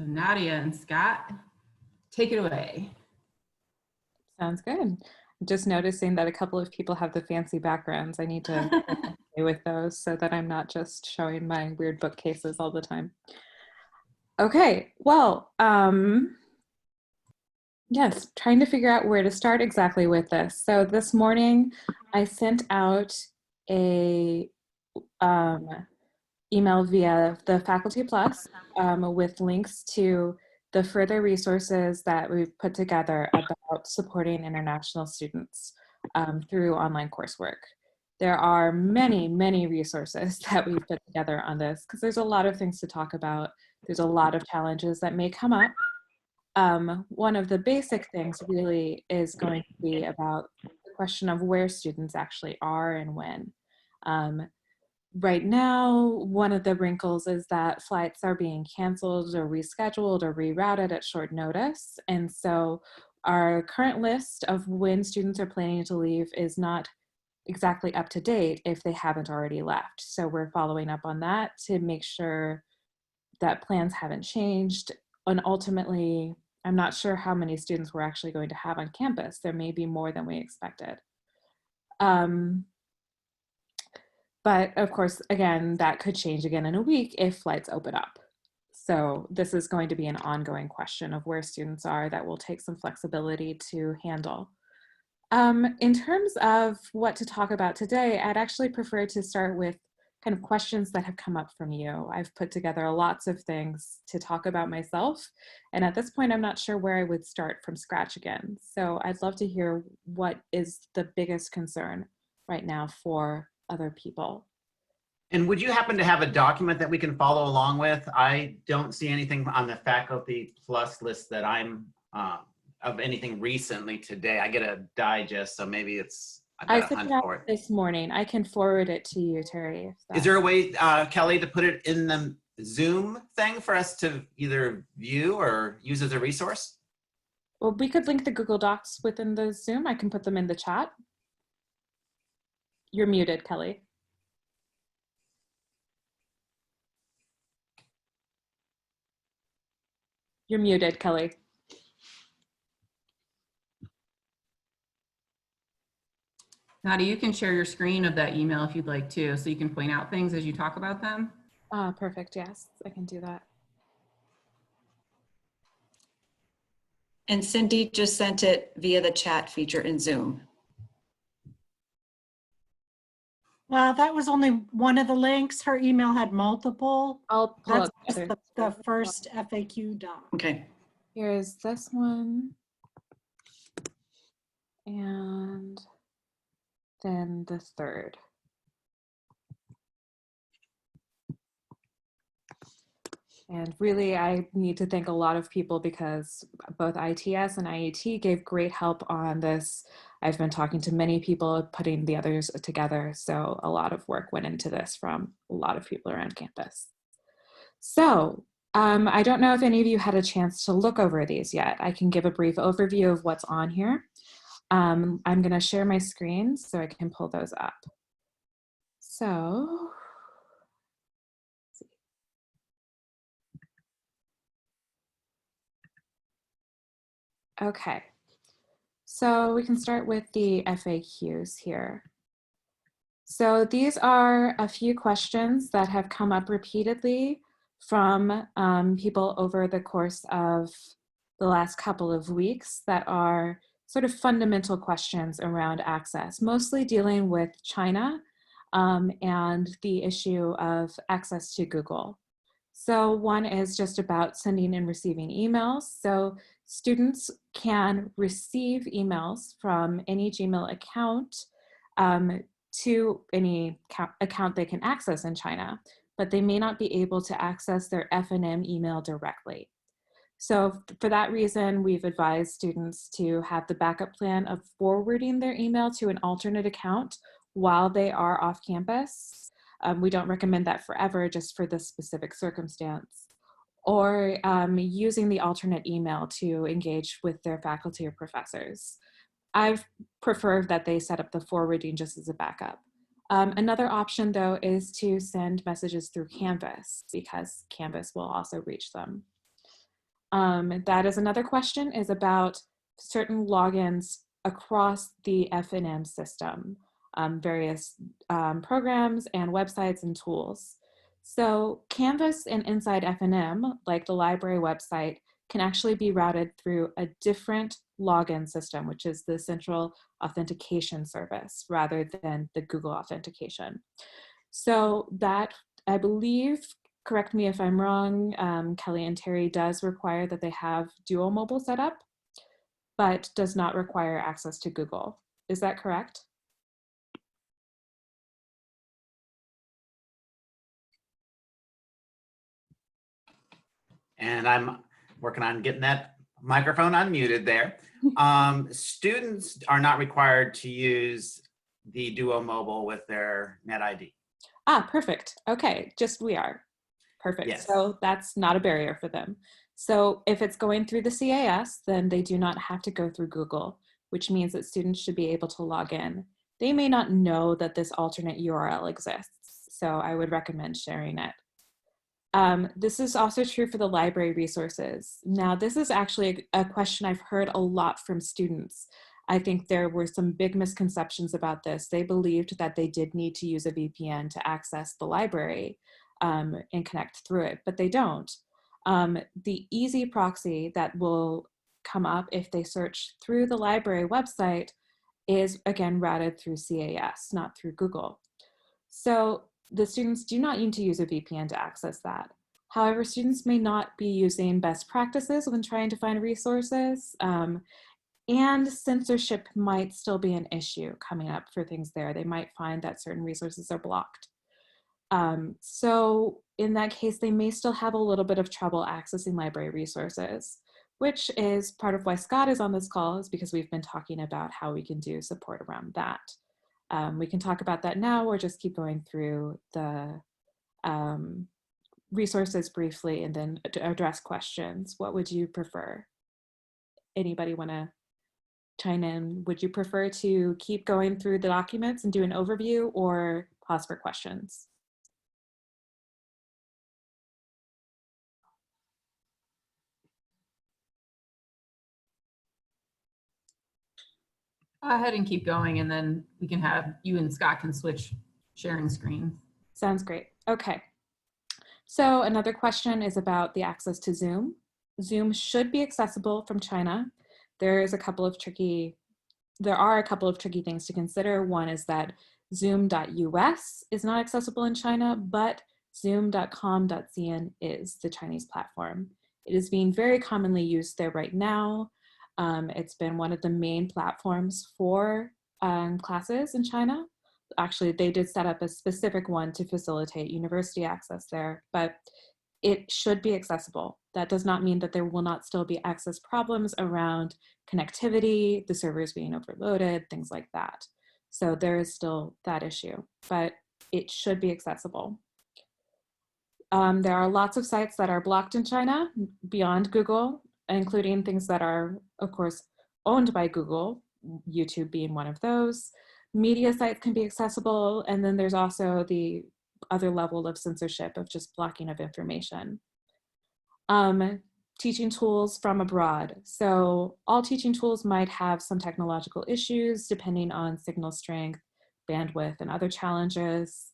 So Nadia and Scott, take it away. Sounds good. I'm just noticing that a couple of people have the fancy backgrounds. I need to play with those so that I'm not just showing my weird bookcases all the time. Okay, well, yes, trying to figure out where to start exactly with this. So this morning I sent out a email via the Faculty Plus with links to the further resources that we've put together about supporting international students through online coursework. There are many, many resources that we've put together on this because there's a lot of things to talk about. There's a lot of challenges that may come up. One of the basic things really is going to be about the question of where students actually are and when. Right now, one of the wrinkles is that flights are being canceled or rescheduled or rerouted at short notice. And so our current list of when students are planning to leave is not exactly up to date if they haven't already left. So we're following up on that to make sure that plans haven't changed. And ultimately, I'm not sure how many students we're actually going to have on campus. There may be more than we expected. But of course, again, that could change again in a week if flights open up. So this is going to be an ongoing question of where students are that will take some flexibility to handle. In terms of what to talk about today, I'd actually prefer to start with kind of questions that have come up from you. I've put together lots of things to talk about myself. And at this point, I'm not sure where I would start from scratch again. So I'd love to hear what is the biggest concern right now for other people. And would you happen to have a document that we can follow along with? I don't see anything on the Faculty Plus list that I'm of anything recently today. I get a digest, so maybe it's I sent it out this morning. I can forward it to you, Terry. Is there a way, Kelly, to put it in the Zoom thing for us to either view or use as a resource? Well, we could link the Google Docs within the Zoom. I can put them in the chat. You're muted, Kelly. You're muted, Kelly. Nadia, you can share your screen of that email if you'd like to, so you can point out things as you talk about them. Perfect, yes, I can do that. And Cindy just sent it via the chat feature in Zoom. Well, that was only one of the links. Her email had multiple. I'll pull That's up the first FAQ doc. Okay. Here's this one. And then the third. And really, I need to thank a lot of people because both ITS and IET gave great help on this. I've been talking to many people, putting the others together. So a lot of work went into this from a lot of people around campus. So I don't know if any of you had a chance to look over these yet. I can give a brief overview of what's on here. I'm going to share my screen so I can pull those up. So, okay. So we can start with the FAQs here. So these are a few questions that have come up repeatedly from people over the course of the last couple of weeks that are sort of fundamental questions around access, mostly dealing with China and the issue of access to Google. So one is just about sending and receiving emails. So students can receive emails from any Gmail account to any account they can access in China, but they may not be able to access their FNM email directly. So for that reason, we've advised students to have the backup plan of forwarding their email to an alternate account while they are off campus. We don't recommend that forever, just for this specific circumstance. Or using the alternate email to engage with their faculty or professors. I prefer that they set up the forwarding just as a backup. Another option, though, is to send messages through Canvas because Canvas will also reach them. That is another question, is about certain logins across the FNM system, various programs and websites and tools. So Canvas and inside FNM, like the library website, can actually be routed through a different login system, which is the central authentication service rather than the Google authentication. So that, I believe, correct me if I'm wrong, Kelly and Terry, does require that they have Duo Mobile set up, but does not require access to Google. Is that correct? And I'm working on getting that microphone unmuted there. Students are not required to use the Duo Mobile with their NetID. Ah, perfect. Okay, just we are. Perfect. Yes. So that's not a barrier for them. So if it's going through the CAS, then they do not have to go through Google, which means that students should be able to log in. They may not know that this alternate URL exists, so I would recommend sharing it. This is also true for the library resources. Now, this is actually a question I've heard a lot from students. I think there were some big misconceptions about this. They believed that they did need to use a VPN to access the library and connect through it, but they don't. The easy proxy that will come up if they search through the library website is, again, routed through CAS, not through Google. So the students do not need to use a VPN to access that. However, students may not be using best practices when trying to find resources, and censorship might still be an issue coming up for things there. They might find that certain resources are blocked. So in that case, they may still have a little bit of trouble accessing library resources, which is part of why Scott is on this call, is because we've been talking about how we can do support around that. We can talk about that now or just keep going through the resources briefly and then address questions. What would you prefer? Anybody want to chime in? Would you prefer to keep going through the documents and do an overview, or pause for questions? Go ahead and keep going, and then we can have you and Scott can switch sharing screen. Sounds great. Okay. So another question is about the access to Zoom. Zoom should be accessible from China. There are a couple of tricky things to consider. One is that zoom.us is not accessible in China, but zoom.com.cn is the Chinese platform. It is being very commonly used there right now. It's been one of the main platforms for classes in China. Actually, they did set up a specific one to facilitate university access there, but it should be accessible. That does not mean that there will not still be access problems around connectivity, the servers being overloaded, things like that. So there is still that issue, but it should be accessible. There are lots of sites that are blocked in China beyond Google, including things that are, of course, owned by Google, YouTube being one of those. Media sites can be accessible, and then there's also the other level of censorship of just blocking of information. Teaching tools from abroad. So all teaching tools might have some technological issues depending on signal strength, bandwidth, and other challenges,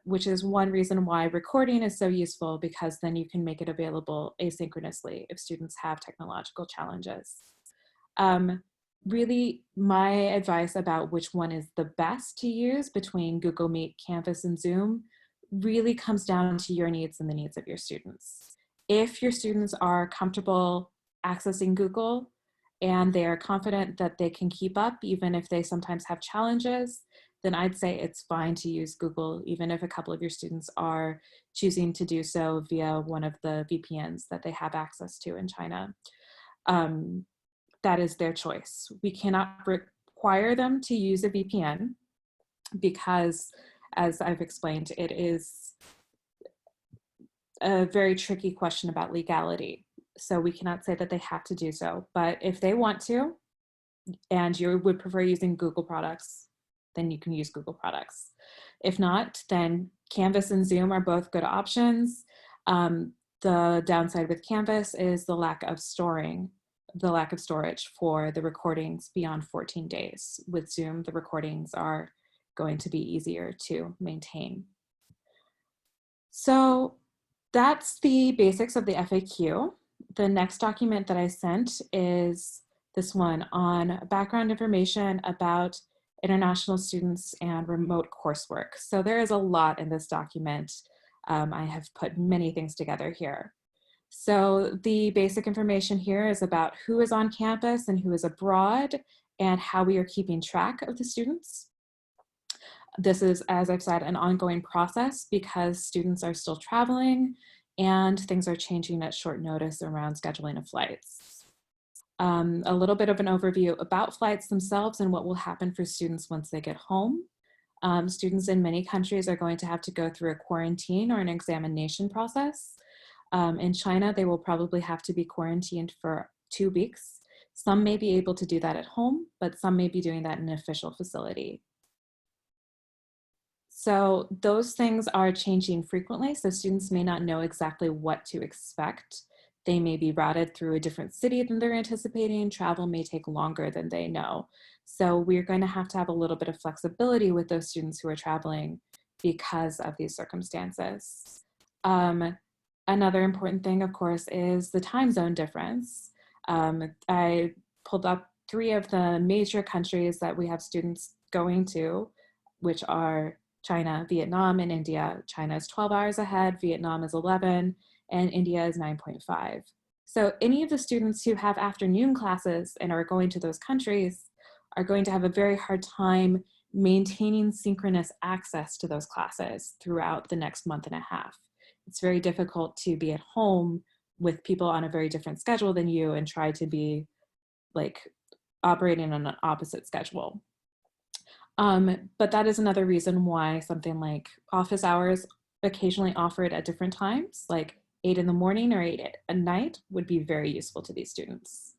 which is one reason why recording is so useful, because then you can make it available asynchronously if students have technological challenges. Really, my advice about which one is the best to use between Google Meet, Canvas, and Zoom really comes down to your needs and the needs of your students. If your students are comfortable accessing Google and they are confident that they can keep up, even if they sometimes have challenges, then I'd say it's fine to use Google, even if a couple of your students are choosing to do so via one of the VPNs that they have access to in China. That is their choice. We cannot require them to use a VPN because, as I've explained, it is a very tricky question about legality. So we cannot say that they have to do so, but if they want to, and you would prefer using Google products, then you can use Google products. If not, then Canvas and Zoom are both good options. The downside with Canvas is the lack of storage for the recordings beyond 14 days. With Zoom, the recordings are going to be easier to maintain. So that's the basics of the FAQ. The next document that I sent is this one on background information about international students and remote coursework. So there is a lot in this document. I have put many things together here. So the basic information here is about who is on campus and who is abroad and how we are keeping track of the students. This is, as I've said, an ongoing process because students are still traveling and things are changing at short notice around scheduling of flights. A little bit of an overview about flights themselves and what will happen for students once they get home. Students in many countries are going to have to go through a quarantine or an examination process. In China, they will probably have to be quarantined for 2 weeks. Some may be able to do that at home, but some may be doing that in an official facility. So those things are changing frequently, so students may not know exactly what to expect. They may be routed through a different city than they're anticipating. Travel may take longer than they know. So we're going to have a little bit of flexibility with those students who are traveling because of these circumstances. Another important thing, of course, is the time zone difference. I pulled up 3 of the major countries that we have students going to, which are China, Vietnam, and India. China is 12 hours ahead, Vietnam is 11, and India is 9.5. So any of the students who have afternoon classes and are going to those countries are going to have a very hard time maintaining synchronous access to those classes throughout the next month and a half. It's very difficult to be at home with people on a very different schedule than you and try to be like operating on an opposite schedule. But that is another reason why something like office hours occasionally offered at different times, like 8 in the morning or 8 at night, would be very useful to these students.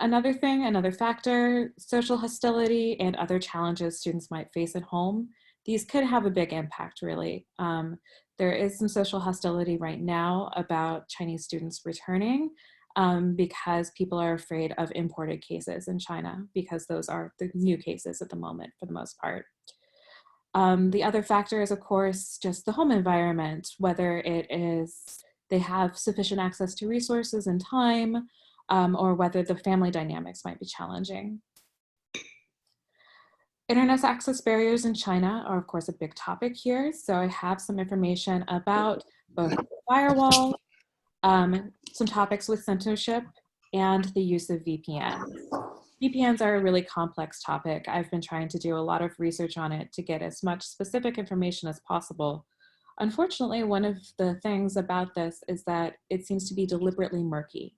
Another factor, social hostility and other challenges students might face at home. These could have a big impact, really. There is some social hostility right now about Chinese students returning because people are afraid of imported cases in China because those are the new cases at the moment for the most part. The other factor is, of course, just the home environment, whether it is they have sufficient access to resources and time, or whether the family dynamics might be challenging. Internet access barriers in China are, of course, a big topic here. So I have some information about both the firewall, some topics with censorship, and the use of VPNs. VPNs are a really complex topic. I've been trying to do a lot of research on it to get as much specific information as possible. Unfortunately, one of the things about this is that it seems to be deliberately murky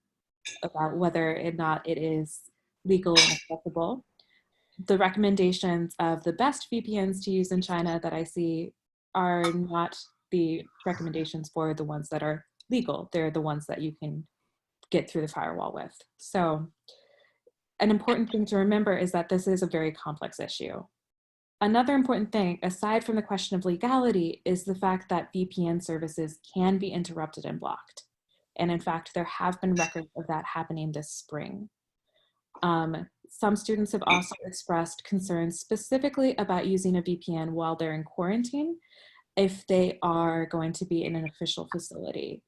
about whether or not it is legal and acceptable. The recommendations of the best VPNs to use in China that I see are not the recommendations for the ones that are legal. They're the ones that you can get through the firewall with. So an important thing to remember is that this is a very complex issue. Another important thing, aside from the question of legality, is the fact that VPN services can be interrupted and blocked. And in fact, there have been records of that happening this spring. Some students have also expressed concerns specifically about using a VPN while they're in quarantine if they are going to be in an official facility.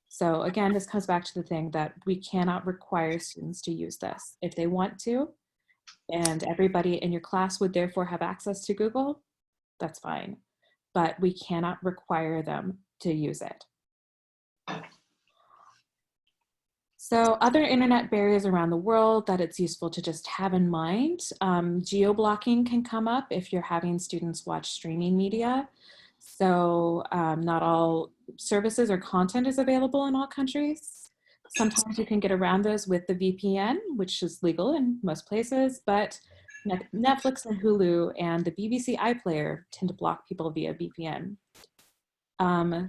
So again, this comes back to the thing that we cannot require students to use this. If they want to, and everybody in your class would therefore have access to Google, that's fine. But we cannot require them to use it. So other internet barriers around the world that it's useful to just have in mind. Geo-blocking can come up if you're having students watch streaming media. So not all services or content is available in all countries. Sometimes you can get around those with the VPN, which is legal in most places, but Netflix and Hulu and the BBC iPlayer tend to block people via VPN.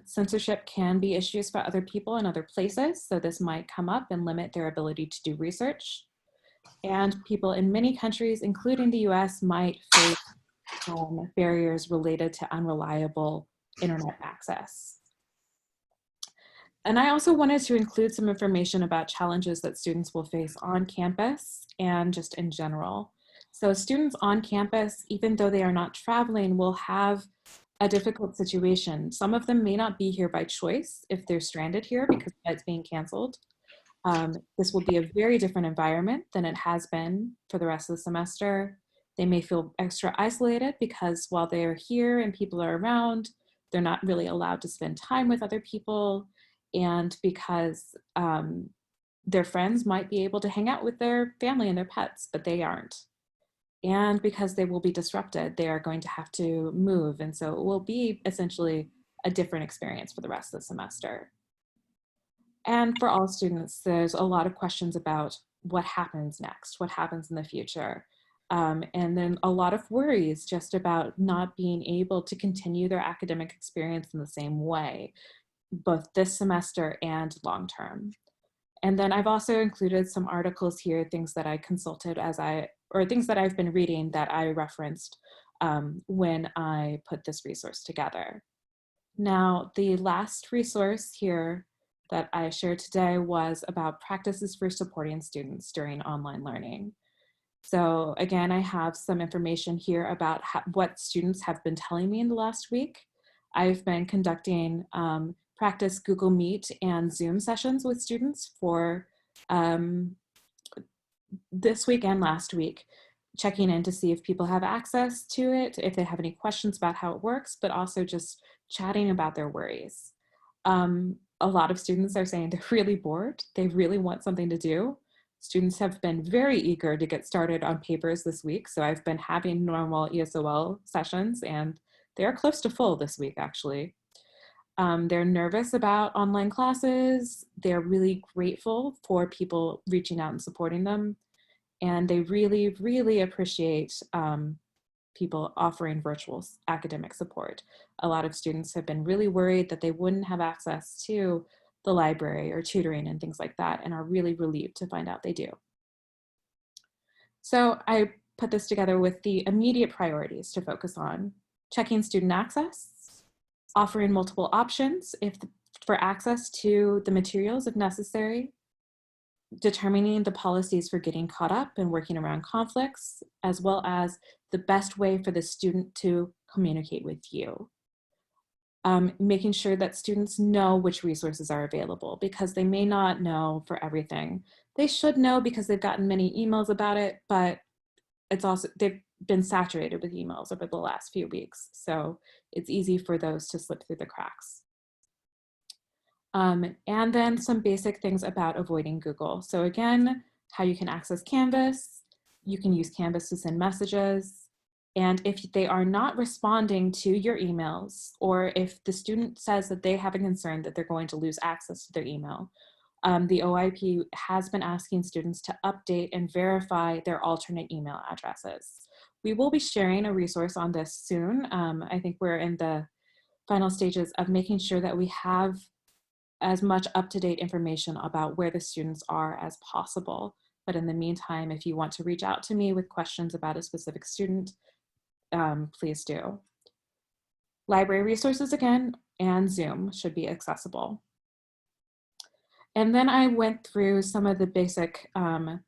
Censorship can be issues for other people in other places, so this might come up and limit their ability to do research. And people in many countries, including the US, might face barriers related to unreliable internet access. And I also wanted to include some information about challenges that students will face on campus and just in general. So students on campus, even though they are not traveling, will have a difficult situation. Some of them may not be here by choice if they're stranded here because it's being canceled. This will be a very different environment than it has been for the rest of the semester. They may feel extra isolated because while they're here and people are around, they're not really allowed to spend time with other people. And because their friends might be able to hang out with their family and their pets, but they aren't. And because they will be disrupted, they are going to have to move. And so it will be essentially a different experience for the rest of the semester. And for all students, there's a lot of questions about what happens next, what happens in the future. And then a lot of worries just about not being able to continue their academic experience in the same way, both this semester and long term. And then I've also included some articles here, things that I consulted or things that I've been reading that I referenced when I put this resource together. Now, the last resource here that I shared today was about practices for supporting students during online learning. So again, I have some information here about what students have been telling me in the last week. I've been conducting practice Google Meet and Zoom sessions with students for this week and last week, checking in to see if people have access to it, if they have any questions about how it works, but also just chatting about their worries. A lot of students are saying they're really bored. They really want something to do. Students have been very eager to get started on papers this week. So I've been having normal ESOL sessions and they're close to full this week, actually. They're nervous about online classes. They're really grateful for people reaching out and supporting them. And they really, really appreciate people offering virtual academic support. A lot of students have been really worried that they wouldn't have access to the library or tutoring and things like that, and are really relieved to find out they do. So I put this together with the immediate priorities to focus on: checking student access, offering multiple options for access to the materials if necessary, determining the policies for getting caught up and working around conflicts, as well as the best way for the student to communicate with you. Making sure that students know which resources are available because they may not know for everything. They should know because they've gotten many emails about it, but they've been saturated with emails over the last few weeks. So it's easy for those to slip through the cracks. And then some basic things about avoiding Google. So again, how you can access Canvas. You can use Canvas to send messages. And if they are not responding to your emails, or if the student says that they have a concern that they're going to lose access to their email, the OIP has been asking students to update and verify their alternate email addresses. We will be sharing a resource on this soon. I think we're in the final stages of making sure that we have as much up-to-date information about where the students are as possible. But in the meantime, if you want to reach out to me with questions about a specific student, please do. Library resources again, and Zoom should be accessible. And then I went through some of the basic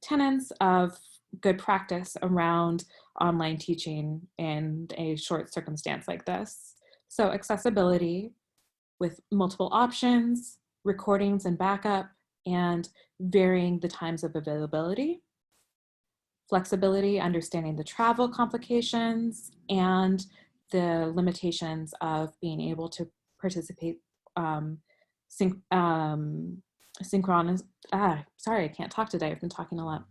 tenets of good practice around online teaching in a short circumstance like this. So accessibility with multiple options, recordings and backup, and varying the times of availability. Flexibility, understanding the travel complications and the limitations of being able to participate synchronous, sorry, I can't talk today, I've been talking a lot,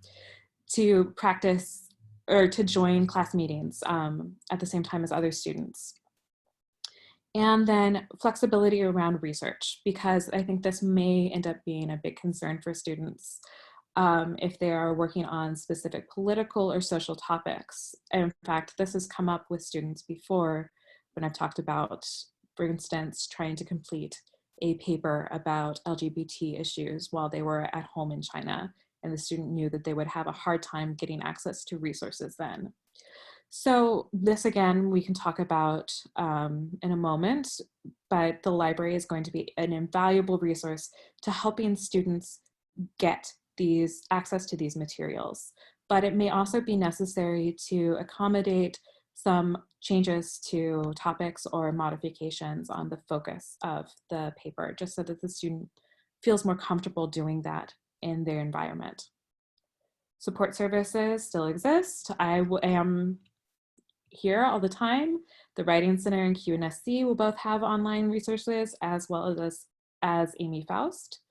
to practice or to join class meetings at the same time as other students. And then flexibility around research, because I think this may end up being a big concern for students if they are working on specific political or social topics. And in fact, this has come up with students before when I've talked about, for instance, trying to complete a paper about LGBT issues while they were at home in China, and the student knew that they would have a hard time getting access to resources then. So this, again, we can talk about in a moment, but the library is going to be an invaluable resource to helping students get these access to these materials. But it may also be necessary to accommodate some changes to topics or modifications on the focus of the paper, just so that the student feels more comfortable doing that in their environment. Support services still exist. I am here all the time. The Writing Center and QNSC will both have online resources, as well as Amy Faust.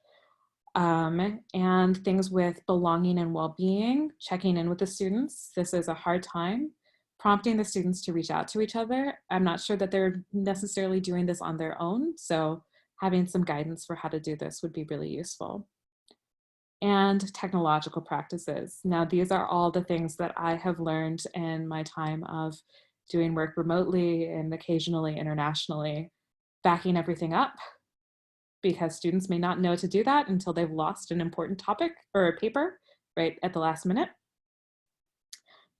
And things with belonging and well-being, checking in with the students. This is a hard time. Prompting the students to reach out to each other. I'm not sure that they're necessarily doing this on their own, so having some guidance for how to do this would be really useful. And technological practices. Now, these are all the things that I have learned in my time of doing work remotely and occasionally internationally, backing everything up, because students may not know to do that until they've lost an important topic or a paper right at the last minute.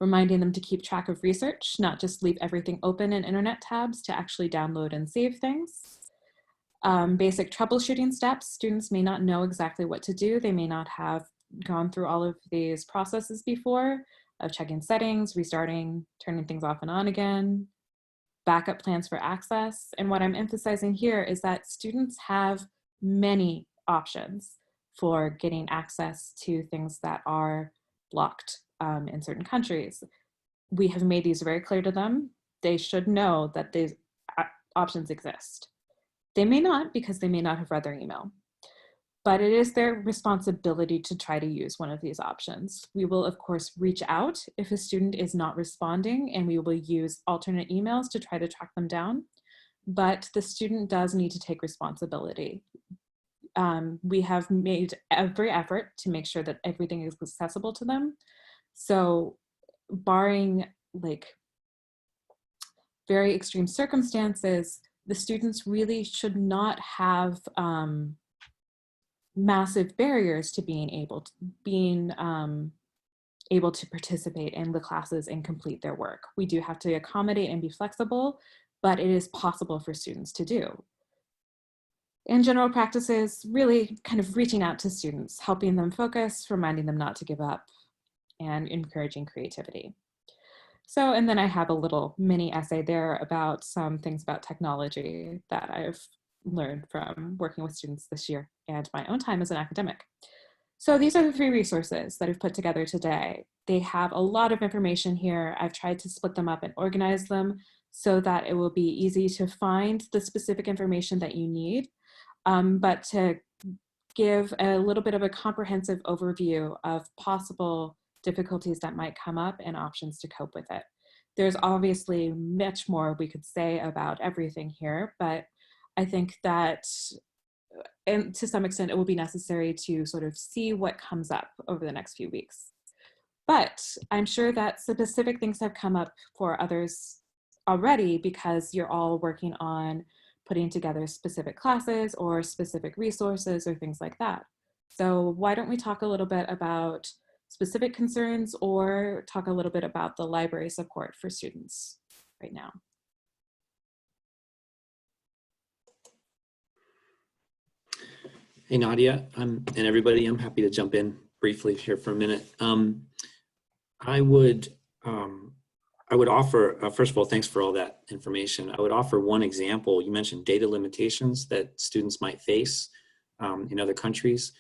Reminding them to keep track of research, not just leave everything open in internet tabs to actually download and save things. Basic troubleshooting steps. Students may not know exactly what to do. They may not have gone through all of these processes before of checking settings, restarting, turning things off and on again, backup plans for access. And what I'm emphasizing here is that students have many options for getting access to things that are blocked in certain countries. We have made these very clear to them. They should know that these options exist. They may not, because they may not have read their email, but it is their responsibility to try to use one of these options. We will, of course, reach out if a student is not responding, and we will use alternate emails to try to track them down, but the student does need to take responsibility. We have made every effort to make sure that everything is accessible to them. So barring like very extreme circumstances, the students really should not have massive barriers to being able to participate in the classes and complete their work. We do have to accommodate and be flexible, but it is possible for students to do. In general practices, really kind of reaching out to students, helping them focus, reminding them not to give up, and encouraging creativity. So, and then I have a little mini essay there about some things about technology that I've learned from working with students this year and my own time as an academic. So these are the 3 resources that I've put together today. They have a lot of information here. I've tried to split them up and organize them so that it will be easy to find the specific information that you need, but to give a little bit of a comprehensive overview of possible difficulties that might come up and options to cope with it. There's obviously much more we could say about everything here, but I think that, and to some extent, it will be necessary to sort of see what comes up over the next few weeks. But I'm sure that specific things have come up for others already because you're all working on putting together specific classes or specific resources or things like that. So why don't we talk a little bit about specific concerns or talk a little bit about the library support for students right now. Hey, Nadia, and everybody, I'm happy to jump in briefly here for a minute. I would offer, first of all, thanks for all that information. I would offer one example. You mentioned data limitations that students might face in other countries.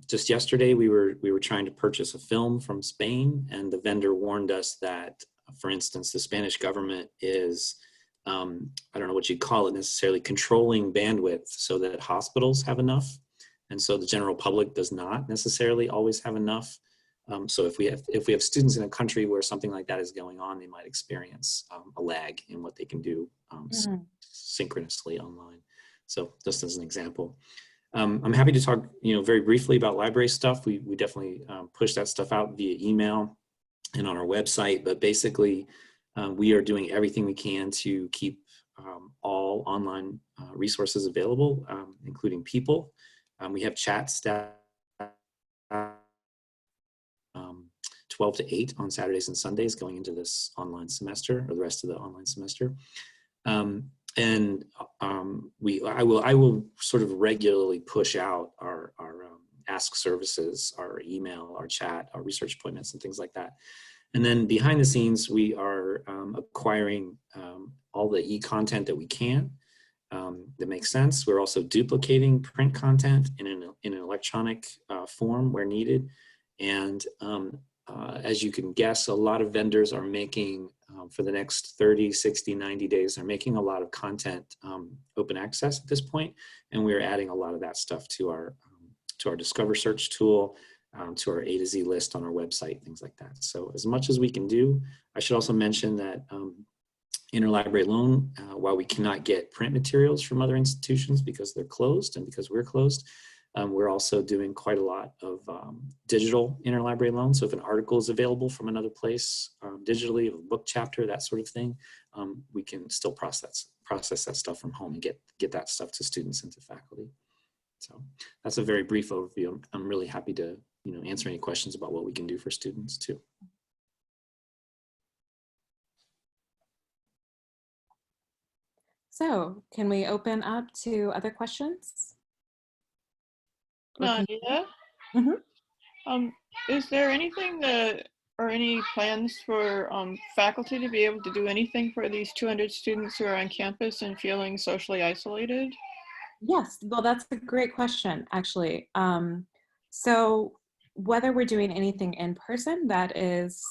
Just yesterday, we were trying to purchase a film from Spain, and the vendor warned us that, for instance, the Spanish government is, I don't know what you'd call it necessarily, controlling bandwidth so that hospitals have enough. And so the general public does not necessarily always have enough. So if we have students in a country where something like that is going on, they might experience a lag in what they can do synchronously online. So just as an example. I'm happy to talk, very briefly about library stuff. We definitely push that stuff out via email and on our website, but basically we are doing everything we can to keep all online resources available, including people. We have chat staff 12 to 8 on Saturdays and Sundays going into this online semester, or the rest of the online semester. I will sort of regularly push out our ask services, our email, our chat, our research appointments, and things like that. And then behind the scenes, we are acquiring all the e-content that we can that makes sense. We're also duplicating print content in an electronic form where needed. And as you can guess, a lot of vendors are making, for the next 30, 60, 90 days, they're making a lot of content open access at this point. And we're adding a lot of that stuff to our Discover Search tool, to our A to Z list on our website, things like that. So as much as we can do. I should also mention that interlibrary loan, while we cannot get print materials from other institutions because they're closed and because we're closed, we're also doing quite a lot of digital interlibrary loans. So if an article is available from another place digitally, a book chapter, that sort of thing, we can still process that stuff from home and get that stuff to students and to faculty. So that's a very brief overview. I'm really happy to answer any questions about what we can do for students too. So can we open up to other questions? Nadia, Mhm. is there anything or any plans for faculty to be able to do anything for these 200 students who are on campus and feeling socially isolated? Yes, well, that's a great question, actually. So whether we're doing anything in person, that is,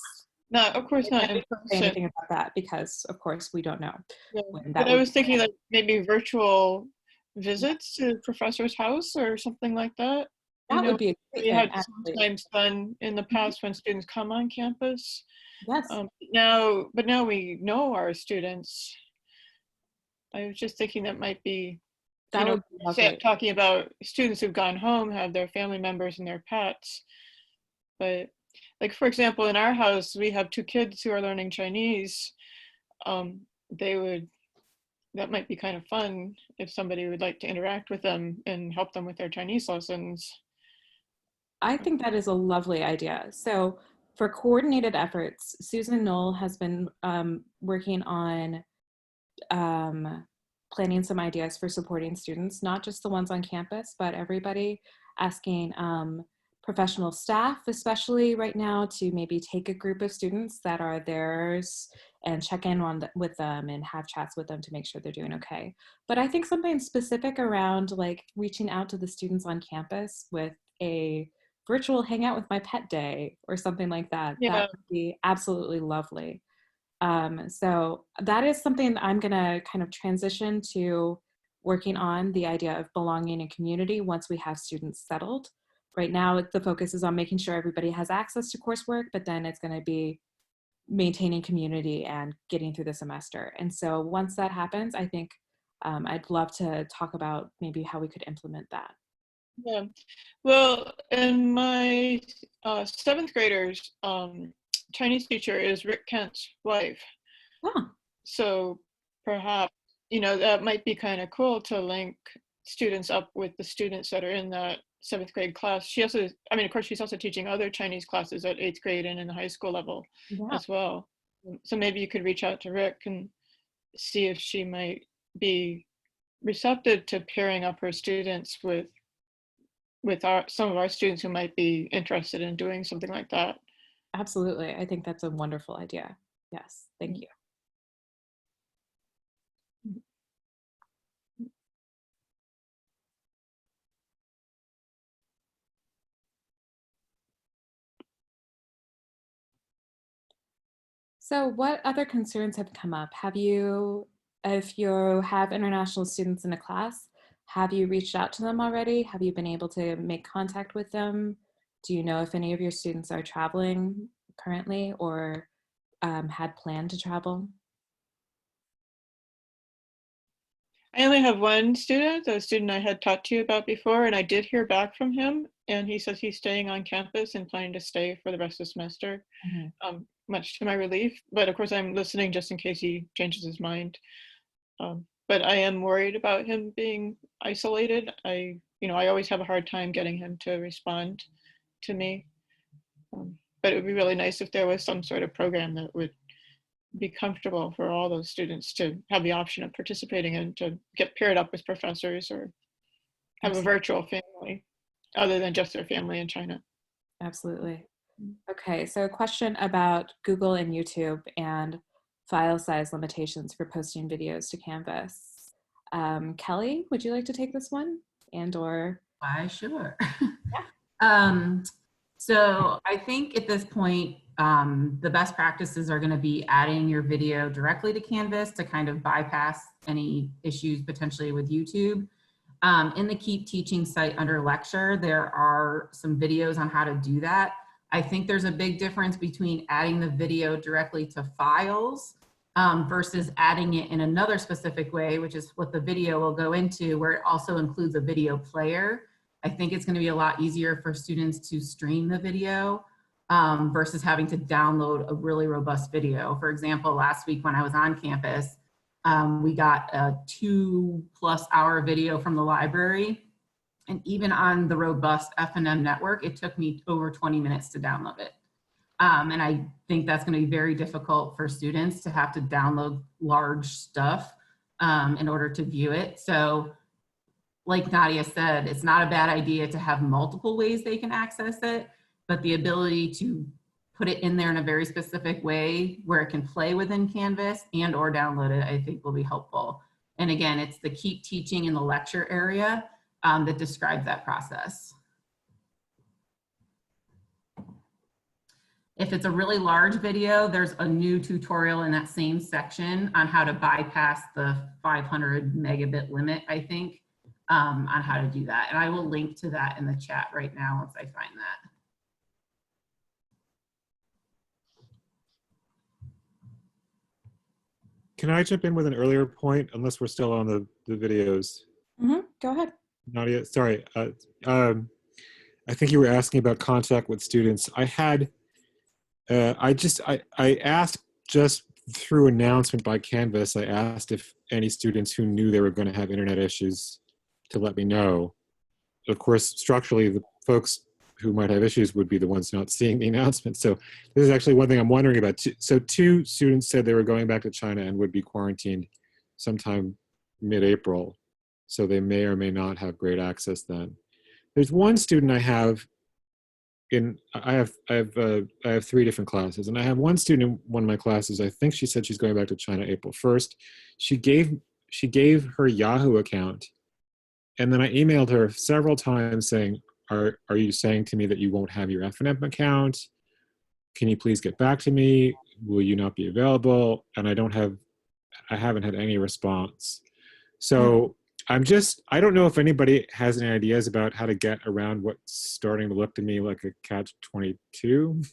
No, of course not in say person. anything about that because, of course, we don't know Yeah. when that But I would was thinking like maybe virtual visits to professor's house or something like that. that would be a great We thing, had actually. sometimes done in the past when students come on campus. Yes, But now we know our students. I was just thinking that might be, that would be lovely. talking about students who've gone home, have their family members and their pets. But like, for example, in our house, we have 2 kids who are learning Chinese. That might be kind of fun if somebody would like to interact with them and help them with their Chinese lessons. I think that is a lovely idea. So for coordinated efforts, Susan Knoll has been working on planning some ideas for supporting students, not just the ones on campus, but everybody, asking professional staff, especially right now, to maybe take a group of students that are theirs and check in with them and have chats with them to make sure they're doing okay. But I think something specific around like reaching out to the students on campus with a virtual hangout with my pet day or something like that, Yeah. that would be absolutely lovely. So that is something I'm gonna kind of transition to working on, the idea of belonging in community once we have students settled. Right now, the focus is on making sure everybody has access to coursework, but then it's gonna be maintaining community and getting through the semester. And so once that happens, I think I'd love to talk about maybe how we could implement that. Yeah. Well, and my 7th grader's Chinese teacher is Rick Kent's wife. Oh, So perhaps, that might be kind of cool to link students up with the students that are in that 7th grade class. She also, of course, she's also teaching other Chinese classes at 8th grade and in the high school level yeah. as well. So maybe you could reach out to Rick and see if she might be receptive to pairing up her students with some of our students who might be interested in doing something like that. Absolutely. I think that's a wonderful idea. Yes, thank you. So what other concerns have come up? If you have international students in a class, have you reached out to them already? Have you been able to make contact with them? Do you know if any of your students are traveling currently or had planned to travel? I only have one student, the student I had talked to you about before, and I did hear back from him, and he says he's staying on campus and planning to stay for the rest of the semester, much to my relief. But of course, I'm listening just in case he changes his mind. But I am worried about him being isolated. I always have a hard time getting him to respond to me. but it would be really nice if there was some sort of program that would be comfortable for all those students to have the option of participating in, to get paired up with professors or have a virtual family other than just their family in China. Absolutely. Okay, so a question about Google and YouTube and file size limitations for posting videos to Canvas. Kelly, would you like to take this one? And or Why, sure. So I think at this point, the best practices are going to be adding your video directly to Canvas to kind of bypass any issues potentially with YouTube. In the Keep Teaching site under lecture, there are some videos on how to do that. I think there's a big difference between adding the video directly to files versus adding it in another specific way, which is what the video will go into, where it also includes a video player. I think it's going to be a lot easier for students to stream the video versus having to download a really robust video. For example, last week when I was on campus, we got a 2+ hour video from the library. And even on the robust F&M network, it took me over 20 minutes to download it. And I think that's going to be very difficult for students to have to download large stuff in order to view it. So like Nadia said, it's not a bad idea to have multiple ways they can access it, but the ability to put it in there in a very specific way where it can play within Canvas and or download it, I think will be helpful. And again, it's the Keep Teaching in the lecture area that describes that process. If it's a really large video, there's a new tutorial in that same section on how to bypass the 500 megabit limit, I think, on how to do that. And I will link to that in the chat right now once I find that. Can I jump in with an earlier point, unless we're still on the videos? Go ahead. Nadia, sorry. I think you were asking about contact with students. I had, I asked just through announcement by Canvas, I asked if any students who knew they were going to have internet issues to let me know. Of course, structurally, the folks who might have issues would be the ones not seeing the announcement. So this is actually one thing I'm wondering about. So 2 students said they were going back to China and would be quarantined sometime mid-April. So they may or may not have great access then. There's one student I have I have 3 different classes, and I have one student in one of my classes. I think she said she's going back to China April 1st. She gave her Yahoo account, and then I emailed her several times saying, are you saying to me that you won't have your F&M account? Can you please get back to me? Will you not be available? And I haven't had any response. So I don't know if anybody has any ideas about how to get around what's starting to look to me like a catch-22,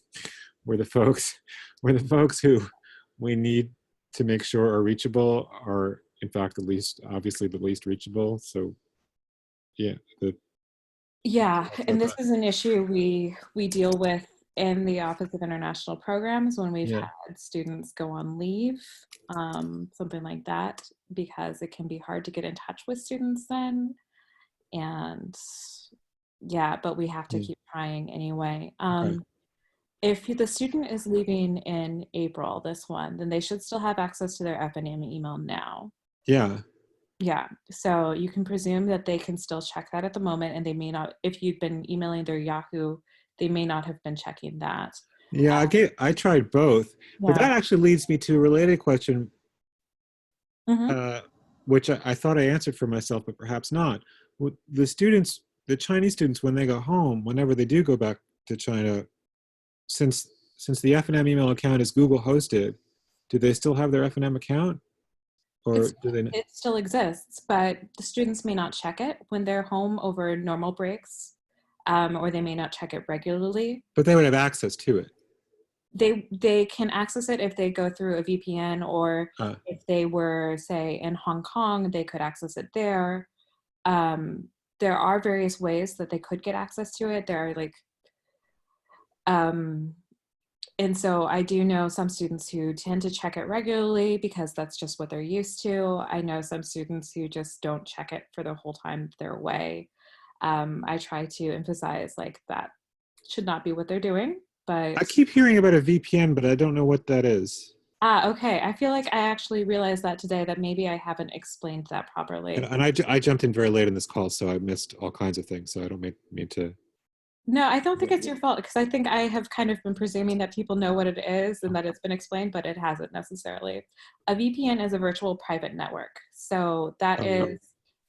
where the folks who we need to make sure are reachable are in fact obviously the least reachable. So yeah. Yeah, and this is an issue we deal with in the Office of International Programs when we've had students go on leave, something like that, because it can be hard to get in touch with students then. And yeah, but we have to keep trying anyway. If the student is leaving in April, this one, then they should still have access to their F&M email now. Yeah. Yeah, so you can presume that they can still check that at the moment, and they may not, if you've been emailing their Yahoo, they may not have been checking that. Yeah, I tried both, but that actually leads me to a related question, which I thought I answered for myself, but perhaps not. The Chinese students, when they go home, whenever they do go back to China, since the F&M email account is Google hosted, do they still have their F&M account? Or do they? It still exists, but the students may not check it when they're home over normal breaks, or they may not check it regularly. But they would have access to it. They can access it if they go through a VPN, or if they were, say, in Hong Kong, they could access it there. There are various ways that they could get access to it. There are like, and so I do know some students who tend to check it regularly because that's just what they're used to. I know some students who just don't check it for the whole time they're away. I try to emphasize like that should not be what they're doing. but I keep hearing about a VPN, but I don't know what that is. okay. I feel like I actually realized that today, that maybe I haven't explained that properly. And I jumped in very late in this call, so I missed all kinds of things. So I don't mean to. No, I don't think it's your fault, because I think I have kind of been presuming that people know what it is and that it's been explained, but it hasn't necessarily. A VPN is a virtual private network. So that Oh, yeah. is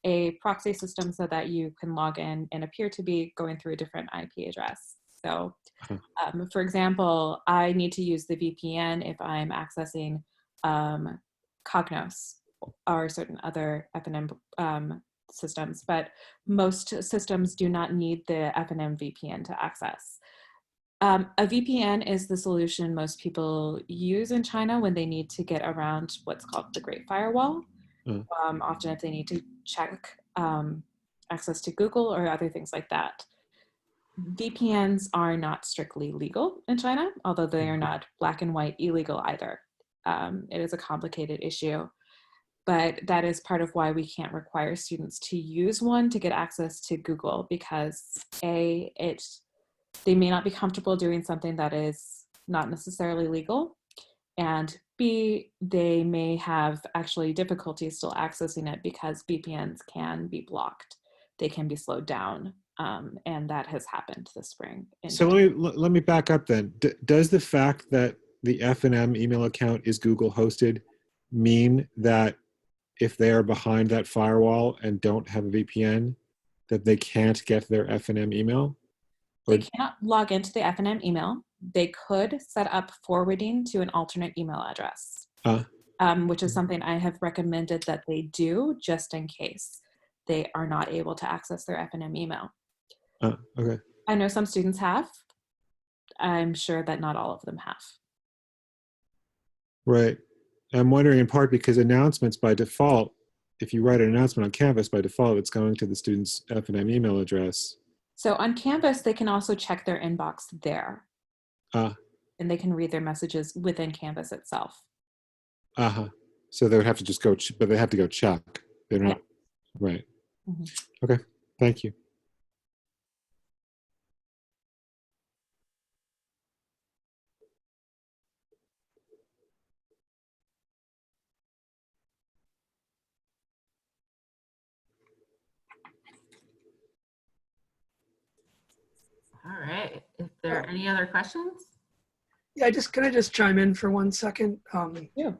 a proxy system so that you can log in and appear to be going through a different IP address. So for example, I need to use the VPN if I'm accessing Cognos or certain other FNM systems, but most systems do not need the FNM VPN to access. A VPN is the solution most people use in China when they need to get around what's called the Great Firewall. Often if they need to check access to Google or other things like that. VPNs are not strictly legal in China, although they are not black and white illegal either. It is a complicated issue, but that is part of why we can't require students to use one to get access to Google, because they may not be comfortable doing something that is not necessarily legal, and B, they may have actually difficulty still accessing it because VPNs can be blocked. They can be slowed down. And that has happened this spring. So let me back up then. Does the fact that the FNM email account is Google hosted mean that if they are behind that firewall and don't have a VPN, that they can't get their FNM email? They cannot log into the FNM email. They could set up forwarding to an alternate email address, which is something I have recommended that they do just in case they are not able to access their FNM email. Okay. I know some students have. I'm sure that not all of them have. Right. I'm wondering in part because announcements by default, if you write an announcement on Canvas, by default, it's going to the student's FNM email address. So on Canvas, they can also check their inbox there. And they can read their messages within Canvas itself. So they would have to just go, but they have to go check. They're not, right. Okay, thank you. All right. If there are any other questions? Yeah, can I just chime in for 1 second? Yeah.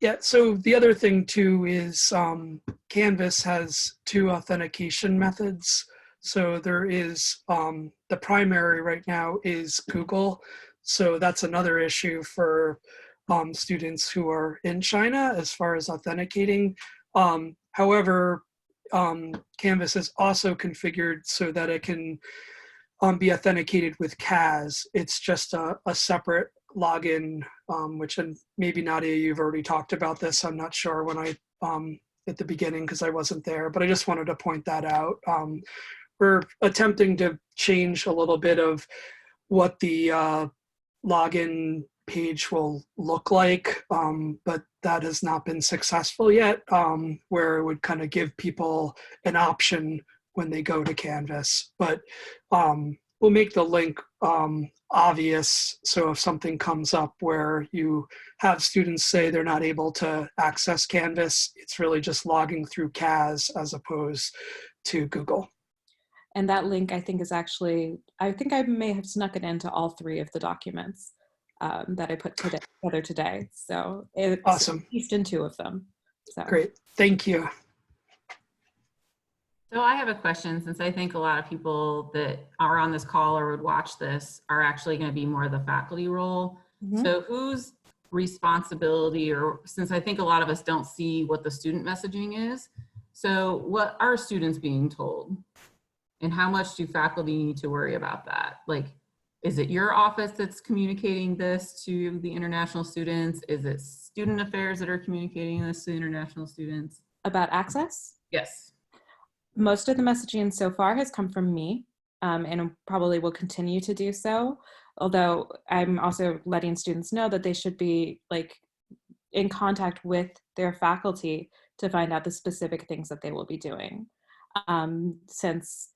Yeah, so the other thing too is Canvas has 2 authentication methods. So there is, the primary right now is Google. So that's another issue for students who are in China as far as authenticating. However, Canvas is also configured so that it can be authenticated with CAS. It's just a separate login, which, and maybe Nadia, you've already talked about this. I'm not sure when I, at the beginning, because I wasn't there, but I just wanted to point that out. We're attempting to change a little bit of what the login page will look like, but that has not been successful yet, where it would kind of give people an option when they go to Canvas. But we'll make the link obvious, so if something comes up where you have students say they're not able to access Canvas, it's really just logging through CAS as opposed to Google. And that link, I think, is actually, I think I may have snuck it into all 3 of the documents that I put together today. So it's awesome. At least in 2 of them. So. Great, thank you. So I have a question, since I think a lot of people that are on this call or would watch this are actually going to be more the faculty role. So whose responsibility, or since I think a lot of us don't see what the student messaging is, so what are students being told? And how much do faculty need to worry about that? Like, is it your office that's communicating this to the international students? Is it student affairs that are communicating this to international students? About access? Yes. Most of the messaging so far has come from me, and probably will continue to do so. Although I'm also letting students know that they should be in contact with their faculty to find out the specific things that they will be doing. Since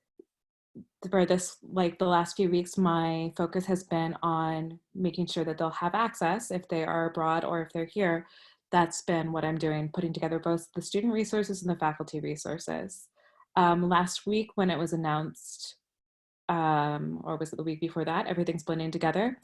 for this, like the last few weeks, my focus has been on making sure that they'll have access if they are abroad or if they're here. That's been what I'm doing, putting together both the student resources and the faculty resources. Last week when it was announced, or was it the week before that, everything's blending together,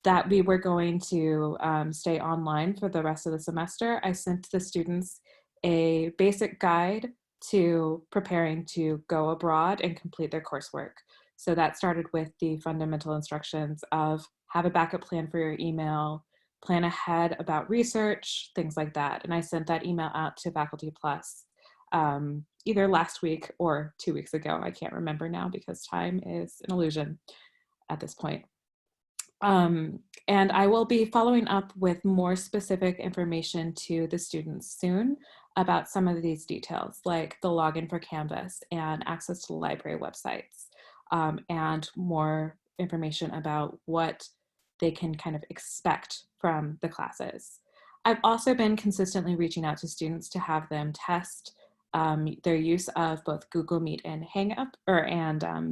that we were going to stay online for the rest of the semester, I sent the students a basic guide to preparing to go abroad and complete their coursework. So that started with the fundamental instructions of have a backup plan for your email, plan ahead about research, things like that. And I sent that email out to Faculty Plus either last week or 2 weeks ago. I can't remember now because time is an illusion at this point. And I will be following up with more specific information to the students soon about some of these details, like the login for Canvas and access to the library websites, and more information about what they can kind of expect from the classes. I've also been consistently reaching out to students to have them test their use of both Google Meet and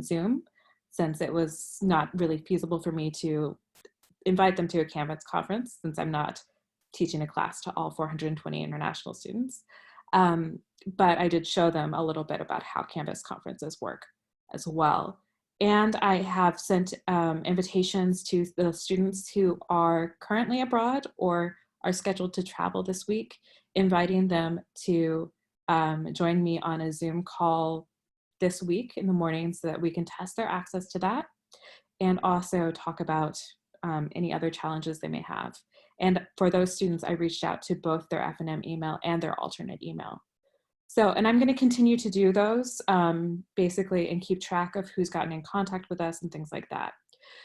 Zoom, since it was not really feasible for me to invite them to a Canvas conference since I'm not teaching a class to all 420 international students. But I did show them a little bit about how Canvas conferences work as well. And I have sent invitations to the students who are currently abroad or are scheduled to travel this week, inviting them to join me on a Zoom call this week in the morning so that we can test their access to that and also talk about any other challenges they may have. And for those students, I reached out to both their F&M email and their alternate email. So, and I'm going to continue to do those basically and keep track of who's gotten in contact with us and things like that.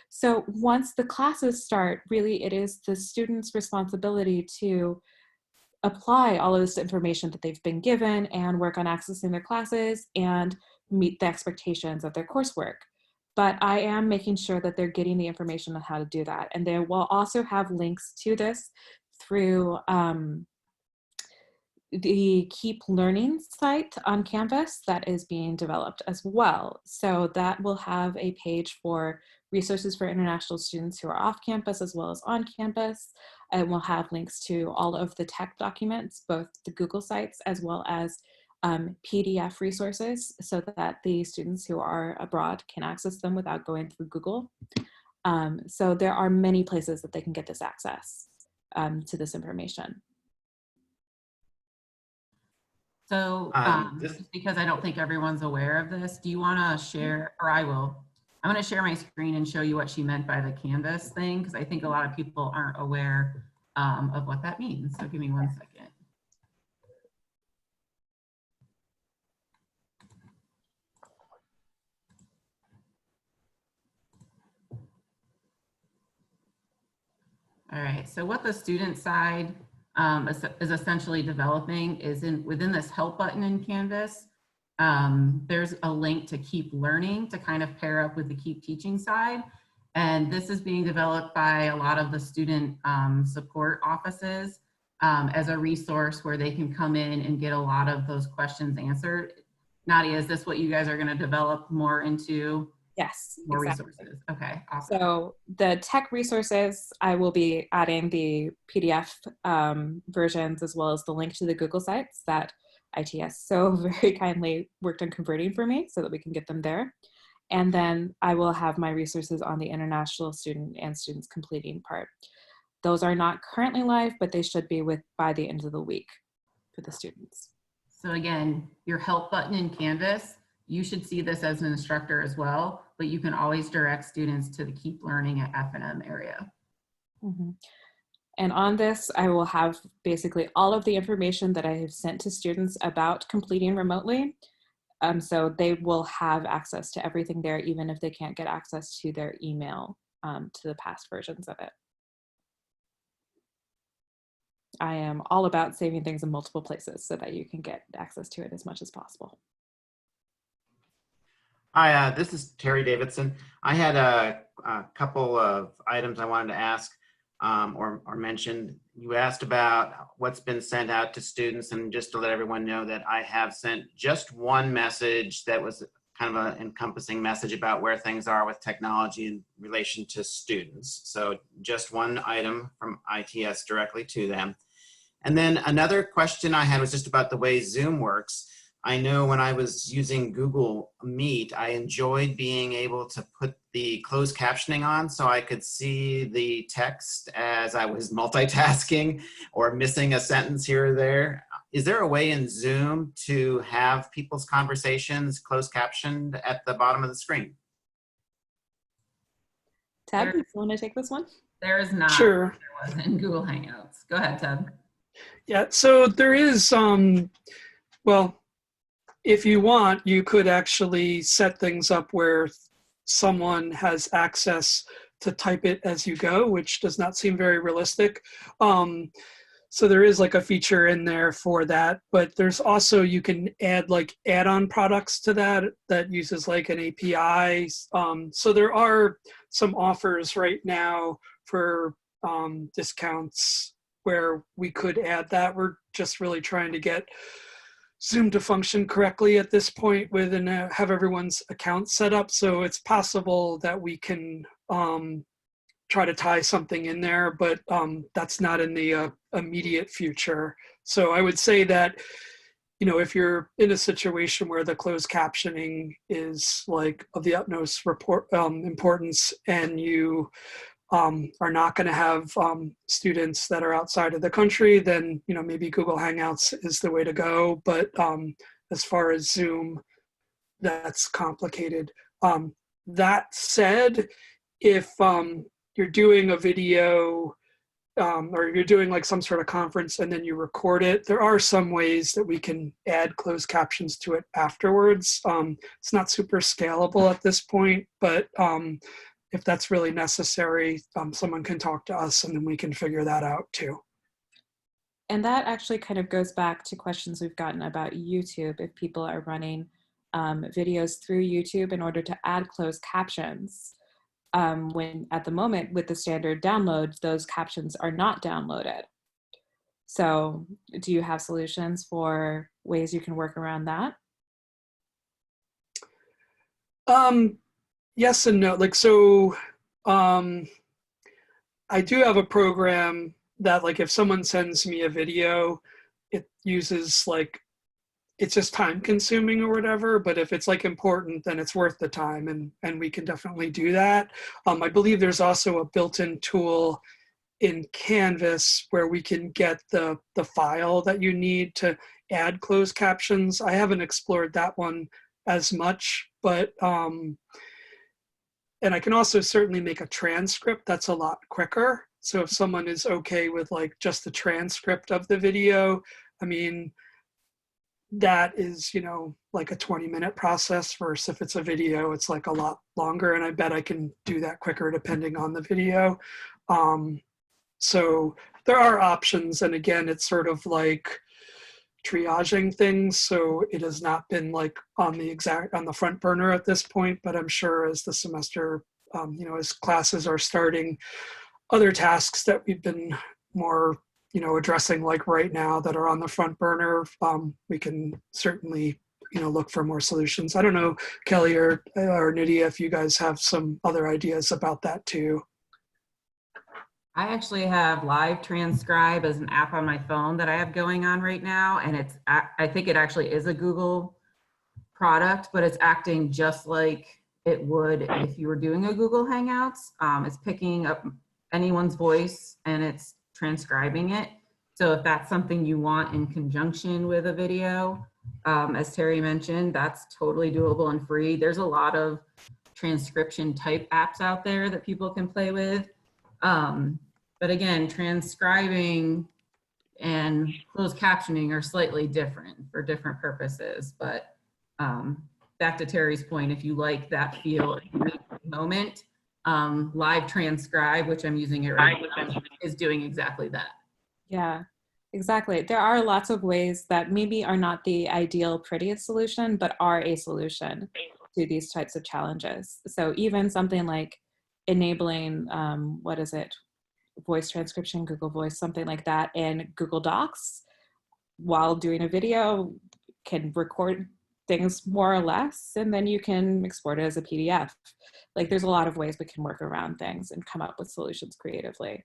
So once the classes start, really it is the students' responsibility to apply all of this information that they've been given and work on accessing their classes and meet the expectations of their coursework. But I am making sure that they're getting the information on how to do that. And they will also have links to this through the Keep Learning site on Canvas that is being developed as well. So that will have a page for resources for international students who are off campus as well as on campus. And we'll have links to all of the tech documents, both the Google sites as well as PDF resources, so that the students who are abroad can access them without going through Google. So there are many places that they can get this access to this information. So just because I don't think everyone's aware of this, do you want to share, or I will, I'm going to share my screen and show you what she meant by the Canvas thing, because I think a lot of people aren't aware of what that means. So give me 1 second. All right, so what the student side is essentially developing is within this help button in Canvas, there's a link to Keep Learning to kind of pair up with the Keep Teaching side. And this is being developed by a lot of the student support offices as a resource where they can come in and get a lot of those questions answered. Nadia, is this what you guys are going to develop more into? Yes, more exactly. resources. Okay, awesome. So the tech resources, I will be adding the PDF versions as well as the link to the Google sites that ITS so very kindly worked on converting for me so that we can get them there. And then I will have my resources on the international student and students completing part. Those are not currently live, but they should be by the end of the week for the students. So again, your help button in Canvas, you should see this as an instructor as well, but you can always direct students to the Keep Learning at F&M area. Mm-hmm. And on this, I will have basically all of the information that I have sent to students about completing remotely. So they will have access to everything there, even if they can't get access to their email to the past versions of it. I am all about saving things in multiple places so that you can get access to it as much as possible. Hi, this is Terry Davidson. I had a couple of items I wanted to ask or mention. You asked about what's been sent out to students, and just to let everyone know that I have sent just one message that was kind of an encompassing message about where things are with technology in relation to students. So just one item from ITS directly to them. And then another question I had was just about the way Zoom works. I know when I was using Google Meet, I enjoyed being able to put the closed captioning on so I could see the text as I was multitasking or missing a sentence here or there. Is there a way in Zoom to have people's conversations closed captioned at the bottom of the screen? Ted, There- you want to take this one? There is not. Sure. There was in Google Hangouts. Go ahead, Ted. Yeah, so there is, well, if you want, you could actually set things up where someone has access to type it as you go, which does not seem very realistic. So there is like a feature in there for that, but there's also, you can add like add-on products to that uses like an API. So there are some offers right now for discounts where we could add that. We're just really trying to get Zoom to function correctly at this point with and have everyone's account set up. So it's possible that we can try to tie something in there, but that's not in the immediate future. So I would say that, you know, if you're in a situation where the closed captioning is like of the utmost importance, and you are not going to have students that are outside of the country, then, you know, maybe Google Hangouts is the way to go. But as far as Zoom, that's complicated. That said, if you're doing a video or you're doing like some sort of conference and then you record it, there are some ways that we can add closed captions to it afterwards. It's not super scalable at this point, but if that's really necessary, someone can talk to us and then we can figure that out too. And that actually kind of goes back to questions we've gotten about YouTube. If people are running videos through YouTube in order to add closed captions, when at the moment with the standard download, those captions are not downloaded. So do you have solutions for ways you can work around that? Yes and no. Like, so I do have a program that, like, if someone sends me a video, it uses like, it's just time consuming or whatever, but if it's like important, then it's worth the time, and we can definitely do that. I believe there's also a built-in tool in Canvas where we can get the file that you need to add closed captions. I haven't explored that one as much, but and I can also certainly make a transcript that's a lot quicker. So if someone is okay with like just the transcript of the video, I mean, that is, you know, like a 20-minute process versus if it's a video, it's like a lot longer. And I bet I can do that quicker depending on the video. So there are options. And again, it's sort of like triaging things. So it has not been like on the front burner at this point, but I'm sure as the semester, you know, as classes are starting, other tasks that we've been more, you know, addressing like right now that are on the front burner, we can certainly, you know, look for more solutions. I don't know, Kelly or Nydia, if you guys have some other ideas about that too. I actually have Live Transcribe as an app on my phone that I have going on right now. And it's, I think it actually is a Google product, but it's acting just like it would if you were doing a Google Hangouts. It's picking up anyone's voice and it's transcribing it. So if that's something you want in conjunction with a video, as Terry mentioned, that's totally doable and free. There's a lot of transcription type apps out there that people can play with. But again, transcribing and closed captioning are slightly different for different purposes. But back to Terry's point, if you like that feel in the moment, Live Transcribe, which I'm using it right now, is doing exactly that. Yeah, exactly. There are lots of ways that maybe are not the ideal, prettiest solution, but are a solution to these types of challenges. So even something like enabling, what is it? Voice transcription, Google Voice, something like that in Google Docs while doing a video can record things more or less, and then you can export it as a PDF. Like there's a lot of ways we can work around things and come up with solutions creatively.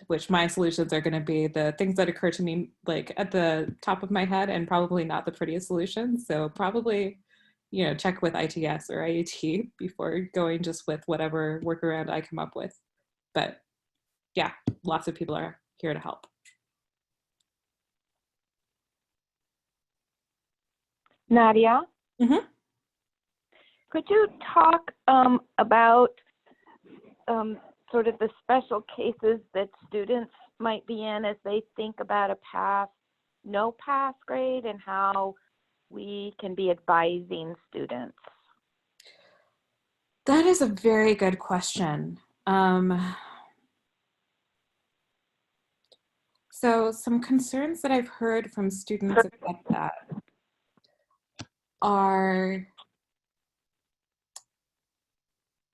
Which my solutions are going to be the things that occur to me like at the top of my head and probably not the prettiest solutions. So probably, you know, check with ITS or IAT before going just with whatever workaround I come up with. But yeah, lots of people are here to help. Nadia, Mhm. could you talk about sort of the special cases that students might be in as they think about a pass, no pass grade, and how we can be advising students? That is a very good question. So some concerns that I've heard from students about that are,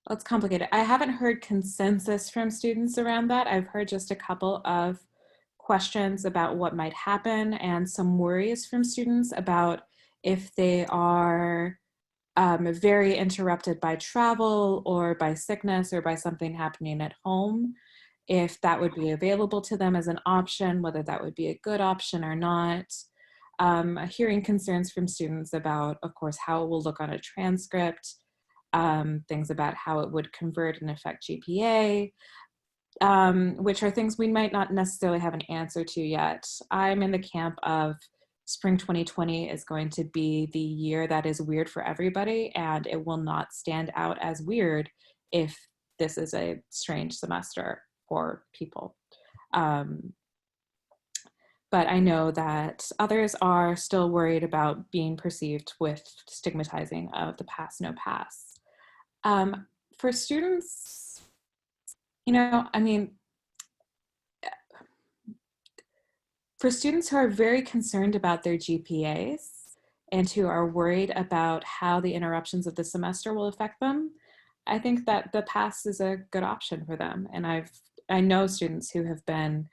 well, it's complicated. I haven't heard consensus from students around that. I've heard just a couple of questions about what might happen and some worries from students about if they are very interrupted by travel or by sickness or by something happening at home, if that would be available to them as an option, whether that would be a good option or not. Hearing concerns from students about, of course, how it will look on a transcript, things about how it would convert and affect GPA, which are things we might not necessarily have an answer to yet. I'm in the camp of spring 2020 is going to be the year that is weird for everybody, and it will not stand out as weird if this is a strange semester for people. But I know that others are still worried about being perceived with stigmatizing of the pass, no pass. For students, you know, I mean, for students who are very concerned about their GPAs and who are worried about how the interruptions of the semester will affect them, I think that the pass is a good option for them. And I know students who have been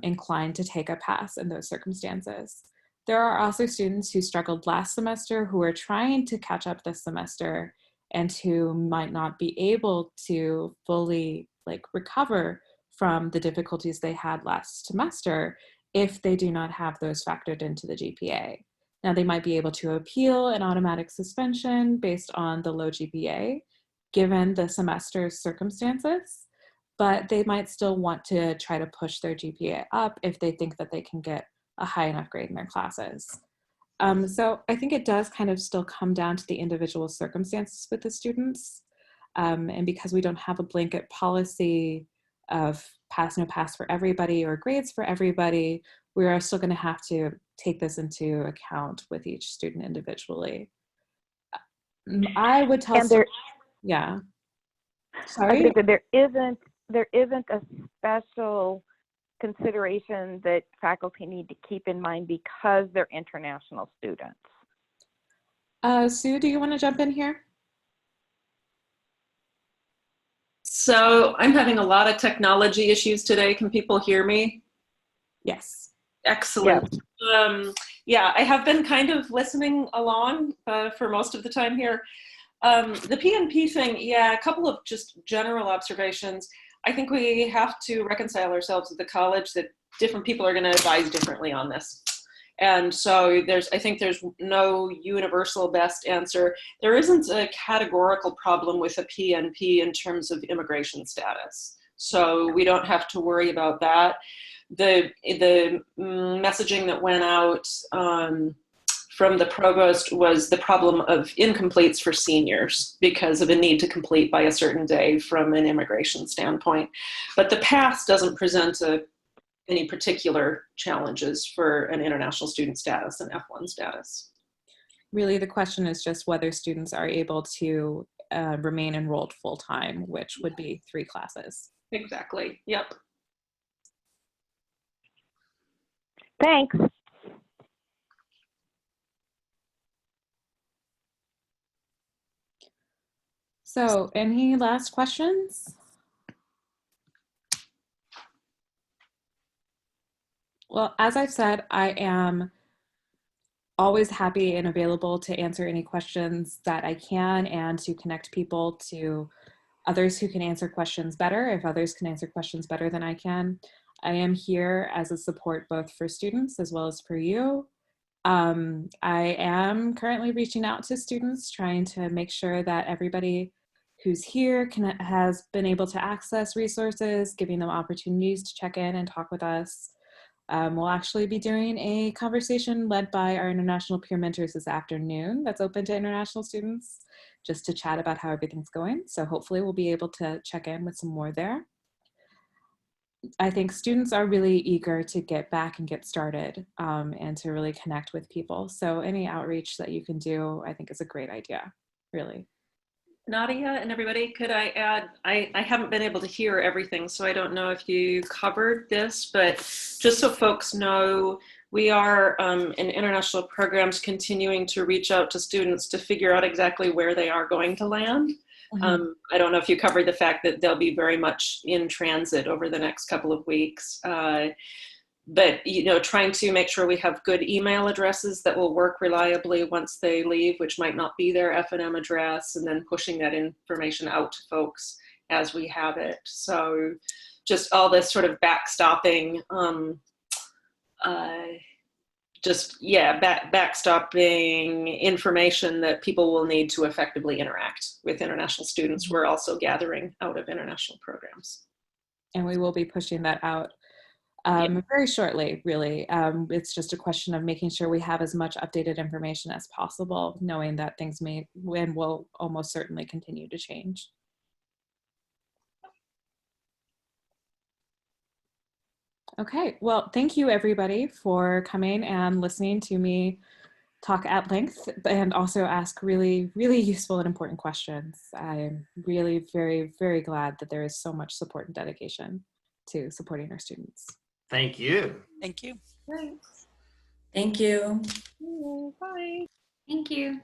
inclined to take a pass in those circumstances. There are also students who struggled last semester who are trying to catch up this semester and who might not be able to fully recover from the difficulties they had last semester if they do not have those factored into the GPA. Now they might be able to appeal an automatic suspension based on the low GPA, given the semester's circumstances, but they might still want to try to push their GPA up if they think that they can get a high enough grade in their classes. So I think it does kind of still come down to the individual circumstances with the students. And because we don't have a blanket policy of pass, no pass for everybody or grades for everybody, we are still going to have to take this into account with each student individually. I would tell students, yeah. Sorry? I think that there isn't a special consideration that faculty need to keep in mind because they're international students. Sue, do you want to jump in here? So I'm having a lot of technology issues today. Can people hear me? Yes. Excellent. Yeah, I have been kind of listening along for most of the time here. The PNP thing, yeah, a couple of just general observations. I think we have to reconcile ourselves with the college that different people are going to advise differently on this. And so I think there's no universal best answer. There isn't a categorical problem with a PNP in terms of immigration status. So we don't have to worry about that. The messaging that went out from the provost was the problem of incompletes for seniors because of a need to complete by a certain day from an immigration standpoint. But the pass doesn't present any particular challenges for an international student status and F1 status. Really, the question is just whether students are able to remain enrolled full-time, which would be 3 classes. Exactly, yep. Thanks. So, any last questions? Well, as I've said, I am always happy and available to answer any questions that I can and to connect people to others who can answer questions better, if others can answer questions better than I can. I am here as a support both for students as well as for you. I am currently reaching out to students, trying to make sure that everybody who's here has been able to access resources, giving them opportunities to check in and talk with us. We'll actually be doing a conversation led by our international peer mentors this afternoon that's open to international students, just to chat about how everything's going. So hopefully we'll be able to check in with some more there. I think students are really eager to get back and get started and to really connect with people. So any outreach that you can do, I think is a great idea, really. Nadia and everybody, could I add, I haven't been able to hear everything, so I don't know if you covered this, but just so folks know, we are in international programs continuing to reach out to students to figure out exactly where they are going to land. I don't know if you covered the fact that they'll be very much in transit over the next couple of weeks. But, you know, trying to make sure we have good email addresses that will work reliably once they leave, which might not be their F&M address, and then pushing that information out to folks as we have it. So just all this sort of backstopping, backstopping information that people will need to effectively interact with international students. We're also gathering out of international programs. And we will be pushing that out very shortly, really. It's just a question of making sure we have as much updated information as possible, knowing that things may and will almost certainly continue to change. Okay, well, thank you everybody for coming and listening to me talk at length and also ask really, really useful and important questions. I'm really very, very glad that there is so much support and dedication to supporting our students. Thank you. Thank you. Thanks. Thank you. Bye. Thank you.